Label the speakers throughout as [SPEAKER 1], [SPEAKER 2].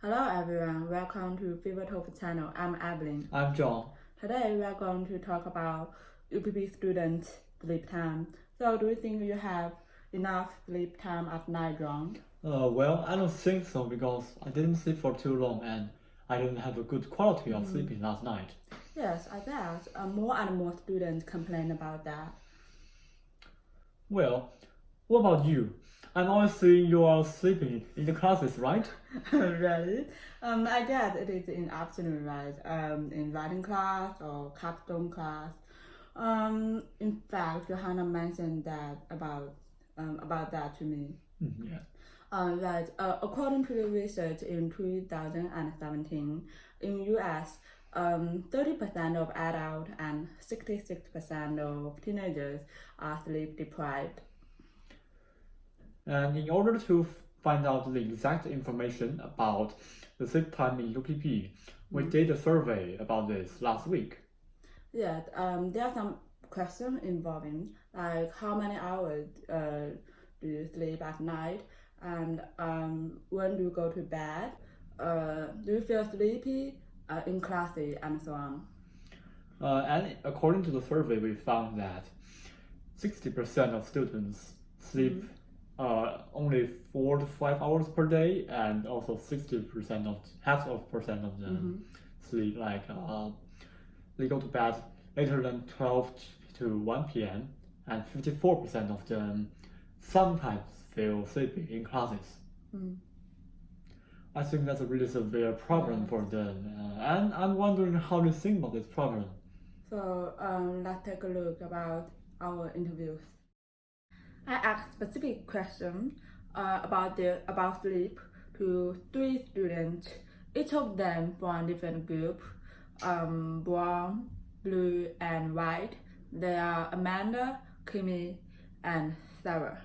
[SPEAKER 1] Hello everyone, welcome to Fever Talk channel. I'm Evelyn.
[SPEAKER 2] I'm John.
[SPEAKER 1] Today we are going to talk about UPP student sleep time. So do you think you have enough sleep time at night, John?
[SPEAKER 2] Well, I don't think so because I didn't sleep for too long and I didn't have a good quality of sleeping last night.
[SPEAKER 1] Yes, I bet more and more students complain about that.
[SPEAKER 2] Well, what about you? I'm always seeing you are sleeping in the classes, right?
[SPEAKER 1] Really? I guess it is in afternoon, right? In writing class or capstone class. In fact, Johanna mentioned that about that to me.
[SPEAKER 2] Yeah.
[SPEAKER 1] Right. According to the research in 2017, in US, 30% of adults and 66% of teenagers are sleep deprived.
[SPEAKER 2] And in order to find out the exact information about the sleep time in UPP, we did a survey about this last week.
[SPEAKER 1] Yeah, there are some questions involving like how many hours do you sleep at night, and when do you go to bed? Do you feel sleepy in classes and so on?
[SPEAKER 2] And according to the survey, we found that 60% of students sleep only 4 to 5 hours per day, and also 60% of half of percent of them sleep they go to bed later than 12 to 1 p.m. and 54% of them sometimes feel sleepy in classes. I think that's a really severe problem for them, and I'm wondering how they think about this problem.
[SPEAKER 1] So let's take a look about our interviews. I asked specific questions about sleep to 3 students, each of them from different group, brown, blue, and white. They are Amanda, Kimmy, and Sarah.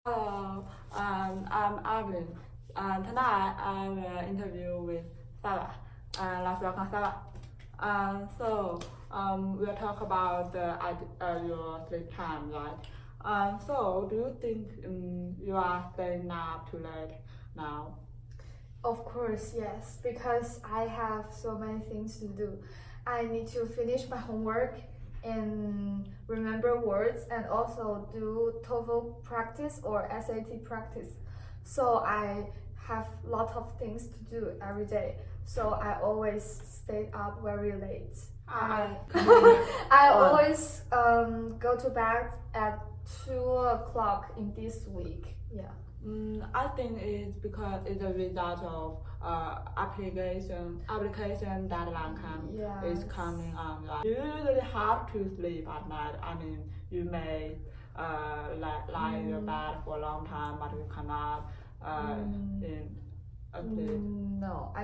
[SPEAKER 1] Hello, I'm Evelyn. Tonight I will interview with Sarah. Let's welcome Sarah. We'll talk about your sleep time, right? So do you think you are staying up too late now?
[SPEAKER 3] Of course, yes, because I have so many things to do. I need to finish my homework and remember words and also do TOEFL practice or SAT practice. So I have a lot of things to do every day. So I always stay up very late. I always go to bed at 2 o'clock in this week. Yeah.
[SPEAKER 1] I think it's because it's a result of application deadline is coming on. Like, you usually have to sleep at night. I mean, you may lie in your bed for a long time, but you cannot sleep.
[SPEAKER 3] No,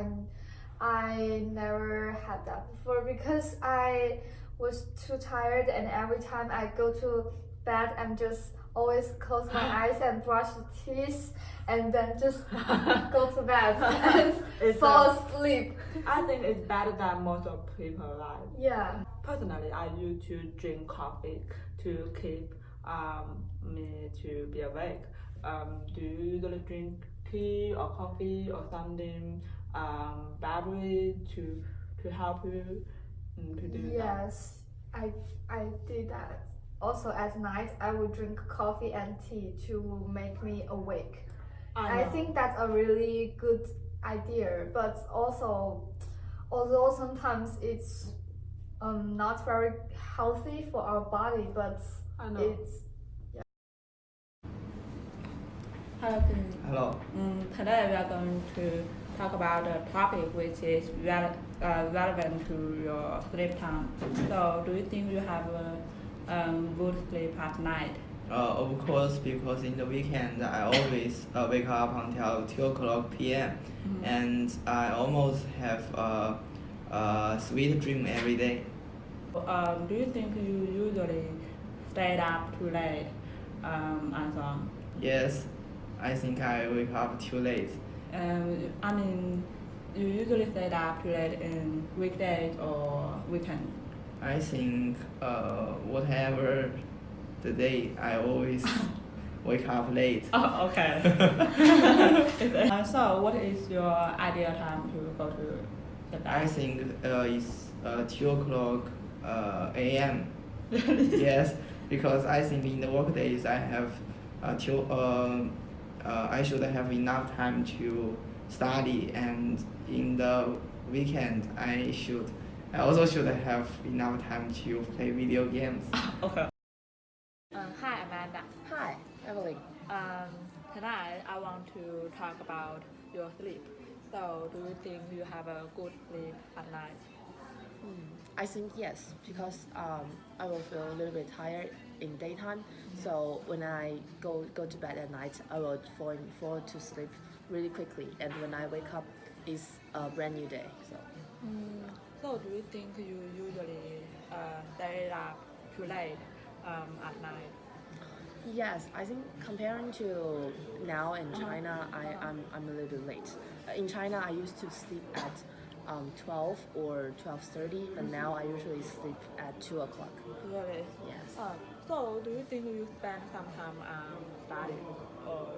[SPEAKER 3] I never had that before because I was too tired, and every time I go to bed, I'm just always close my eyes and brush the teeth and then just go to bed and fall asleep.
[SPEAKER 1] I think it's better than most of people, right?
[SPEAKER 3] Yeah.
[SPEAKER 1] Personally, I used to drink coffee to keep me to be awake. Do you usually drink tea or coffee or something battery to help you to do that?
[SPEAKER 3] Yes, I did that. Also at night, I would drink coffee and tea to make me awake. I think that's a really good idea, but also, although sometimes it's not very healthy for our body, but it's
[SPEAKER 1] Hello, Kimmy.
[SPEAKER 2] Hello.
[SPEAKER 1] Today we are going to talk about a topic which is relevant to your sleep time. So, do you think you have a good sleep at night?
[SPEAKER 4] Of course, because in the weekend I always wake up until 2 o'clock p.m. And I almost have a sweet dream every day.
[SPEAKER 1] Do you think you usually stay up too late and so on?
[SPEAKER 4] Yes, I think I wake up too late.
[SPEAKER 1] I mean, you usually stay up too late in weekdays or weekends?
[SPEAKER 4] I think whatever the day, I always wake up late.
[SPEAKER 1] Oh, okay. So, what is your ideal time to go to the
[SPEAKER 4] I
[SPEAKER 1] bed?
[SPEAKER 4] think it's 2 o'clock a.m.
[SPEAKER 1] Really?
[SPEAKER 4] Yes, because I think in the work days I should have enough time to study, and in the weekend I also should have enough time to play video games.
[SPEAKER 1] Okay. Hi, Amanda.
[SPEAKER 5] Hi, Evelyn.
[SPEAKER 1] Tonight I want to talk about your sleep. So, do you think you have a good sleep at night?
[SPEAKER 5] I think yes, because I will feel a little bit tired in daytime. So when I go to bed at night, I will fall to sleep really quickly. And when I wake up, it's a brand new day.
[SPEAKER 1] So, do you think you usually stay up too late at night?
[SPEAKER 5] Yes, I think comparing to now in China, I'm a little bit late. In China, I used to sleep at 12 or 12:30, but now I usually sleep at 2 o'clock.
[SPEAKER 1] Really?
[SPEAKER 5] Yes.
[SPEAKER 1] So, do you think you spend some time studying or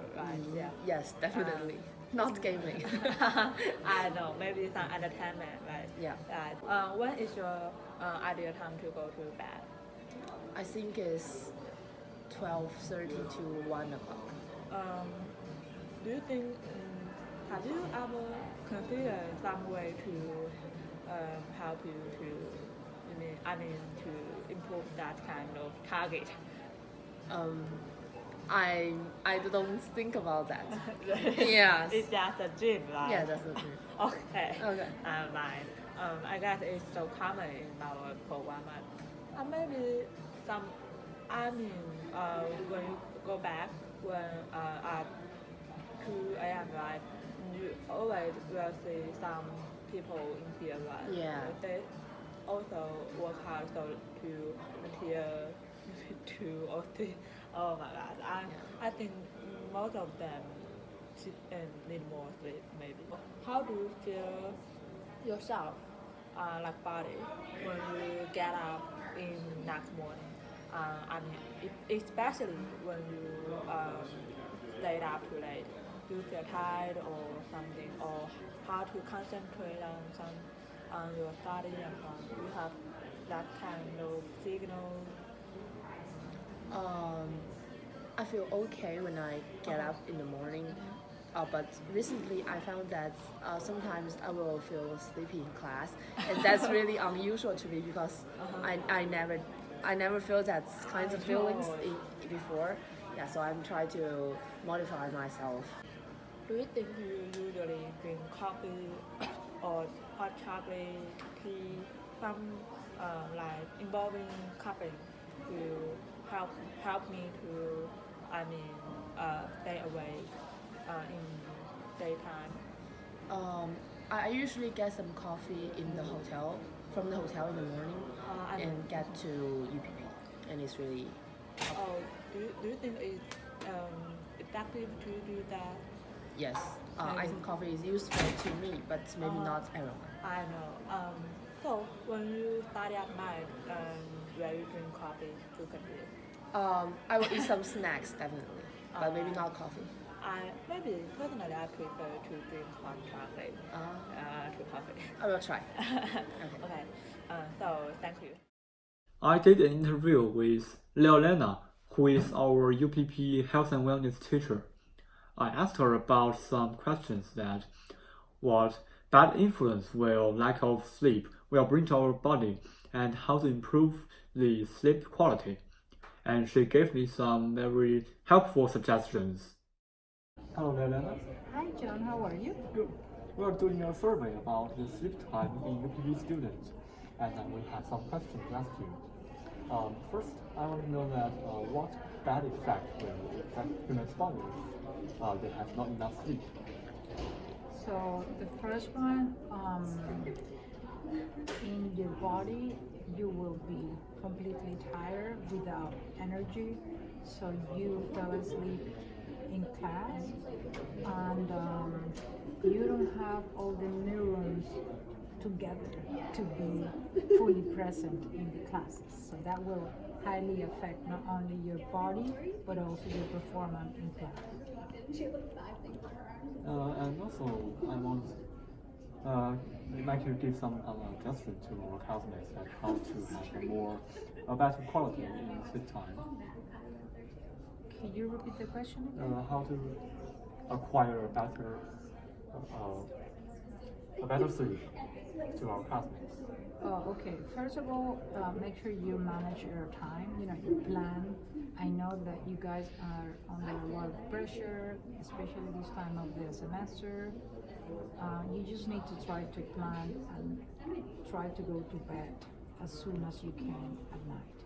[SPEAKER 1] yeah?
[SPEAKER 5] Yes, definitely. Not gaming.
[SPEAKER 1] I know, maybe some entertainment, right?
[SPEAKER 5] Yeah.
[SPEAKER 1] Right. When is your ideal time to go to bed?
[SPEAKER 5] I think it's 12:30 to 1 o'clock.
[SPEAKER 1] Do you think have you ever considered some way to help you to to improve that kind of target?
[SPEAKER 5] I don't think about that. Yes.
[SPEAKER 1] It's just a dream, right?
[SPEAKER 5] Yeah, that's the truth.
[SPEAKER 1] Okay.
[SPEAKER 5] Okay.
[SPEAKER 1] Fine. I guess it's so common in our program. Maybe some. When you go back when at 2 a.m. right, you always will see some people in here, right?
[SPEAKER 5] Yeah.
[SPEAKER 1] They also work hard so to until 2 or 3. Oh my God! I think most of them need more sleep maybe. How do you feel yourself, like body, when you get up in next morning? Especially when you stayed up too late, do you feel tired or something, or how to concentrate on your study and do you have that kind of signal?
[SPEAKER 5] I feel okay when I get up in the morning. But recently I found that sometimes I will feel sleepy in class, and that's really unusual to me because I never felt that kinds of feelings before. Yeah, so I'm trying to modify myself.
[SPEAKER 1] Do you think you usually drink coffee or hot chocolate, tea, some like involving caffeine to help me to stay awake in daytime?
[SPEAKER 5] I usually get some coffee in the hotel from the hotel in the morning and get to UPP, and it's really
[SPEAKER 1] Oh, do you think it's effective to do that?
[SPEAKER 5] yes. I think coffee is useful to me, but maybe not everyone.
[SPEAKER 1] I know. So when you study at night, where you drink coffee frequently?
[SPEAKER 5] I will eat some snacks definitely, but maybe not coffee.
[SPEAKER 1] Maybe personally I prefer to drink hot chocolate to coffee.
[SPEAKER 5] I will try.
[SPEAKER 1] Okay. So thank you.
[SPEAKER 2] I did an interview with Leolena, who is our UPP health and wellness teacher. I asked her about some questions that what bad influence will lack of sleep will bring to our body and how to improve the sleep quality. And she gave me some very helpful suggestions. Hello, Leolena.
[SPEAKER 6] Hi John, how are you?
[SPEAKER 2] Good. We are doing a survey about the sleep time in UPP students, and we have some questions to ask you. First, I want to know that what bad effect will affect humans' bodies if they have not enough sleep.
[SPEAKER 6] So the first one, in your body, you will be completely tired without energy, so you fell asleep in class, and you don't have all the neurons together to be fully present in the classes. So that will highly affect not only your body but also your performance in class.
[SPEAKER 2] And also, I want we'd like to give some suggestion to our classmates, like how to have a better quality in sleep time.
[SPEAKER 6] Can you repeat the question?
[SPEAKER 2] How to acquire a better sleep to our classmates.
[SPEAKER 6] Oh, okay. First of all, make sure you manage your time, your plan. I know that you guys are under a lot of pressure, especially this time of the semester. You just need to try to plan and try to go to bed as soon as you can at night.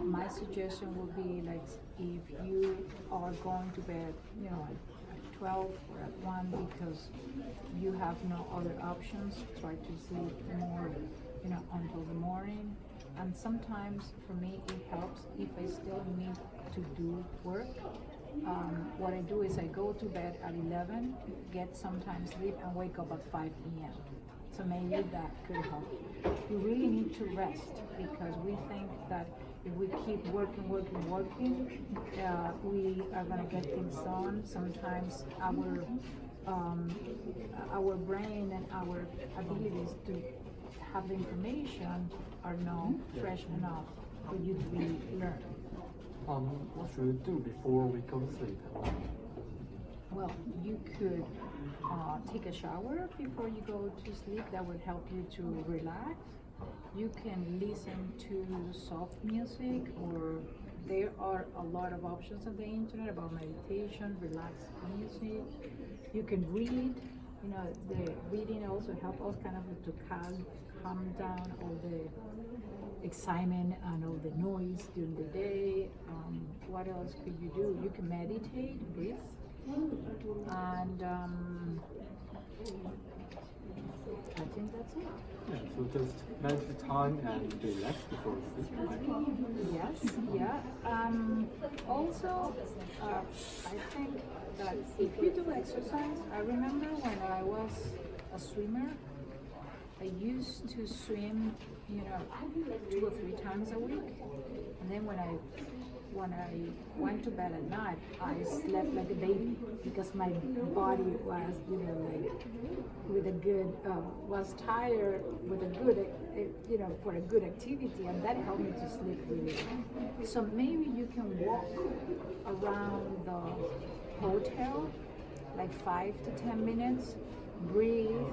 [SPEAKER 6] My suggestion would be like if you are going to bed, at 12 or at 1 because you have no other options, try to sleep more, until the morning. And sometimes for me it helps if I still need to do work. What I do is I go to bed at 11, get some time sleep, and wake up at 5 p.m. So maybe that could help. You really need to rest because we think that if we keep working, we are gonna get things done. Sometimes our brain and our abilities to have the information are not fresh enough for you to really learn.
[SPEAKER 2] What should we do before we go to sleep?
[SPEAKER 6] Well, you could take a shower before you go to sleep. That would help you to relax. You can listen to soft music, or there are a lot of options on the internet about meditation, relaxed music. You can read. The reading also helps us kind of to calm down all the excitement and all the noise during the day. What else could you do? You can meditate, breathe, and I think that's it.
[SPEAKER 2] Yeah, so just manage the time and relax before sleep.
[SPEAKER 6] Yes, yeah. Also, I think that if you do exercise, I remember when I was a swimmer, I used to swim, 2 or 3 times a week, and then when I went to bed at night, I slept like a baby because my body was, with a good, was tired with a good, for a good activity, and that helped me to sleep really well. So maybe you can walk around the hotel, like 5 to 10 minutes, breathe,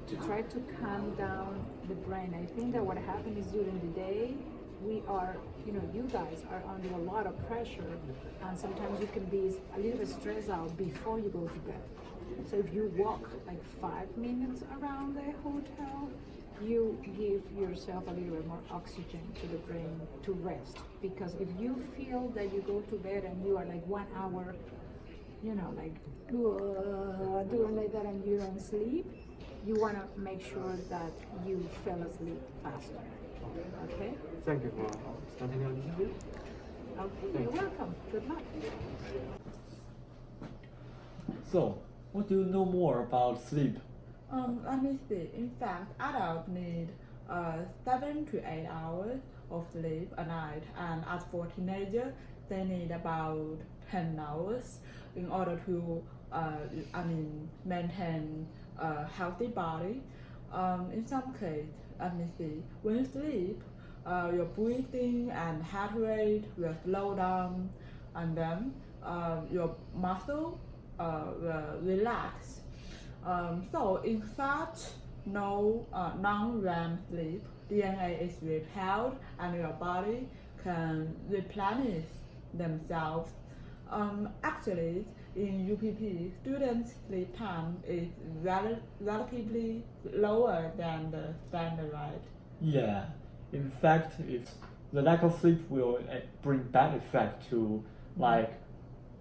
[SPEAKER 6] to try to calm down the brain. I think that what happens is during the day, we are, you guys are under a lot of pressure, and sometimes you can be a little bit stressed out before you go to bed. So if you walk like 5 minutes around the hotel, you give yourself a little bit more oxygen to the brain to rest. Because if you feel that you go to bed and you are like 1 hour, doing like that and you don't sleep, you want to make sure that you fell asleep faster. Okay?
[SPEAKER 2] Thank you for starting our interview.
[SPEAKER 6] Okay, you're welcome. Good luck.
[SPEAKER 2] So, what do you know more about sleep?
[SPEAKER 1] Let me see. In fact, adults need 7 to 8 hours of sleep a night, and as for teenagers, they need about 10 hours in order to maintain a healthy body. In some cases, let me see, when you sleep, your breathing and heart rate will slow down, and then your muscle will relax. So in such non-REM sleep, DNA is repaired and your body can replenish themselves. Actually, in UPP, students' sleep time is relatively lower than the standard, right?
[SPEAKER 2] Yeah, in fact, the lack of sleep will bring bad effect to like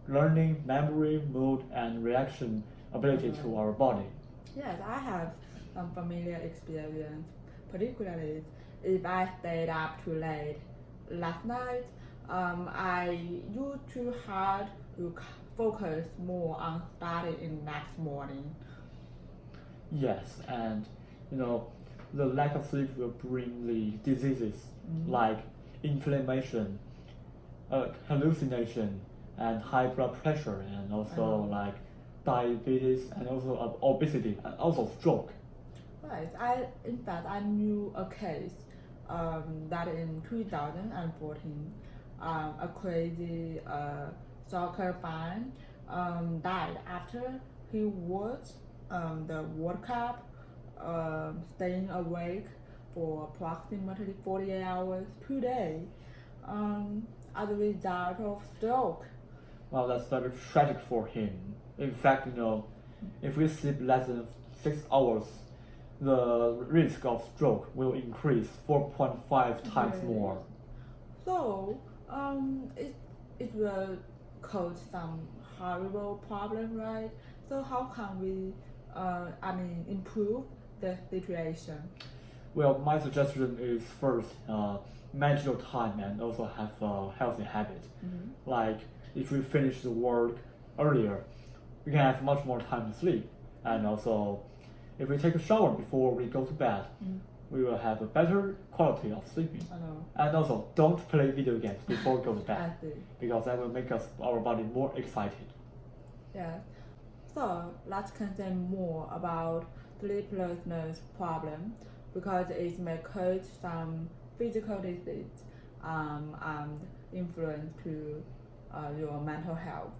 [SPEAKER 2] learning, memory, mood, and reaction ability to our body.
[SPEAKER 1] Yes, I have some familiar experience, particularly if I stayed up too late last night. I used to hard to focus more on studying next morning.
[SPEAKER 2] Yes, and the lack of sleep will bring the diseases like inflammation, hallucination, and high blood pressure, and also like diabetes, and also obesity, and also stroke.
[SPEAKER 1] Right. In fact, I knew a case that in 2014, a crazy soccer fan died after he watched the World Cup, staying awake for approximately 48 hours per day as a result of stroke.
[SPEAKER 2] Well, that's very tragic for him. In fact, if we sleep less than 6 hours, the risk of stroke will increase 4.5 times more.
[SPEAKER 1] So, it will cause some horrible problem, right? So how can we, improve the situation?
[SPEAKER 2] Well, my suggestion is first, manage your time and also have a healthy habit. Like, if we finish the work earlier, we can have much more time to sleep. And also, if we take a shower before we go to bed, we will have a better quality of sleeping. And also, don't play video games before we go to bed, because that will make our body more excited.
[SPEAKER 1] Yeah. So let's consider more about sleeplessness problem, because it may cause some physical disease and influence to your mental health.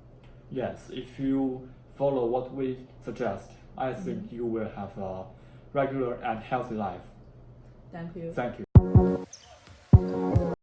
[SPEAKER 2] Yes, if you follow what we suggest, I think you will have a regular and healthy life.
[SPEAKER 1] Thank you.
[SPEAKER 2] Thank you.